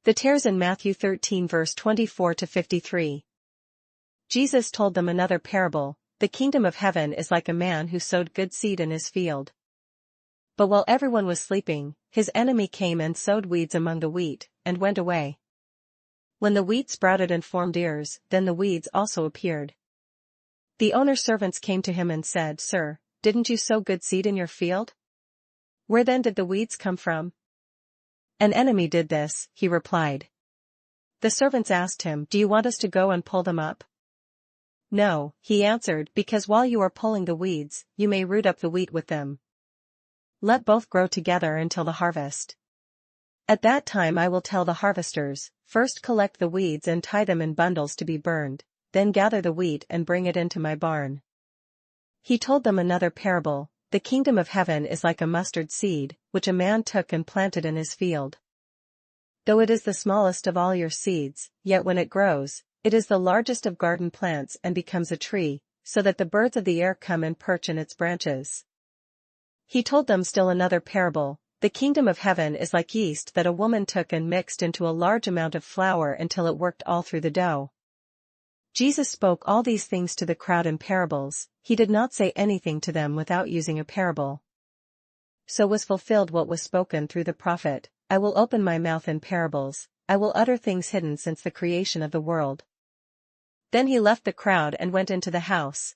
The tares in Matthew 13 verse 24-53. Jesus told them another parable. The kingdom of heaven is like a man who sowed good seed in his field. But while everyone was sleeping, his enemy came and sowed weeds among the wheat, and went away. When the wheat sprouted and formed ears, then the weeds also appeared. The owner's servants came to him and said, "Sir, didn't you sow good seed in your field? Where then did the weeds come from?" "An enemy did this," he replied. The servants asked him, "Do you want us to go and pull them up?" "No," he answered, "because while you are pulling the weeds, you may root up the wheat with them. Let both grow together until the harvest. At that time I will tell the harvesters, first collect the weeds and tie them in bundles to be burned, then gather the wheat and bring it into my barn." He told them another parable. The kingdom of heaven is like a mustard seed, which a man took and planted in his field. Though it is the smallest of all your seeds, yet when it grows, it is the largest of garden plants and becomes a tree, so that the birds of the air come and perch in its branches. He told them still another parable. The kingdom of heaven is like yeast that a woman took and mixed into a large amount of flour until it worked all through the dough. Jesus spoke all these things to the crowd in parables. He did not say anything to them without using a parable. So was fulfilled what was spoken through the prophet, "I will open my mouth in parables, I will utter things hidden since the creation of the world." Then he left the crowd and went into the house.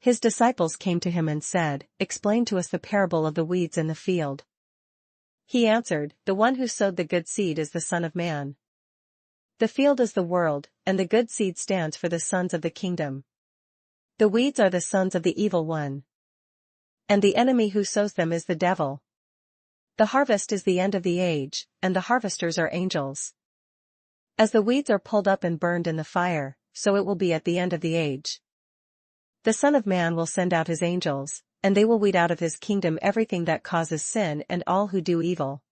His disciples came to him and said, "Explain to us the parable of the weeds in the field." He answered, "The one who sowed the good seed is the Son of Man. The field is the world, and the good seed stands for the sons of the kingdom. The weeds are the sons of the evil one. And the enemy who sows them is the devil. The harvest is the end of the age, and the harvesters are angels. As the weeds are pulled up and burned in the fire, so it will be at the end of the age. The Son of Man will send out his angels, and they will weed out of his kingdom everything that causes sin and all who do evil.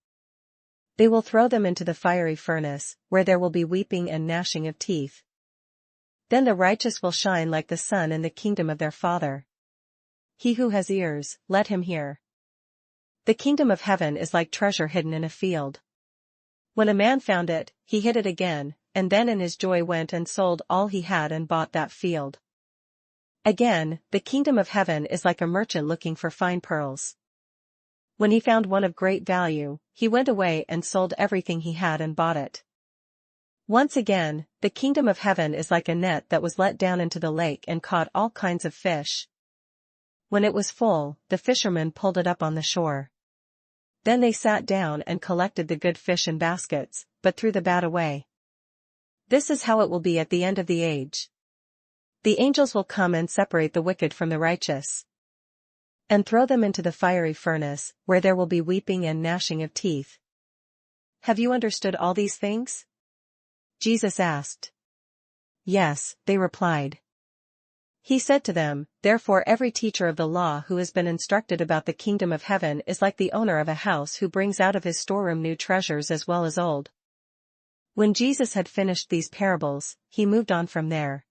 They will throw them into the fiery furnace, where there will be weeping and gnashing of teeth. Then the righteous will shine like the sun in the kingdom of their Father. He who has ears, let him hear. The kingdom of heaven is like treasure hidden in a field. When a man found it, he hid it again, and then in his joy went and sold all he had and bought that field. Again, the kingdom of heaven is like a merchant looking for fine pearls. When he found one of great value, he went away and sold everything he had and bought it. Once again, the kingdom of heaven is like a net that was let down into the lake and caught all kinds of fish. When it was full, the fishermen pulled it up on the shore. Then they sat down and collected the good fish in baskets, but threw the bad away. This is how it will be at the end of the age. The angels will come and separate the wicked from the righteous, and throw them into the fiery furnace, where there will be weeping and gnashing of teeth. Have you understood all these things? Jesus asked. Yes, they replied. He said to them, "Therefore every teacher of the law who has been instructed about the kingdom of heaven is like the owner of a house who brings out of his storeroom new treasures as well as old." When Jesus had finished these parables, he moved on from there.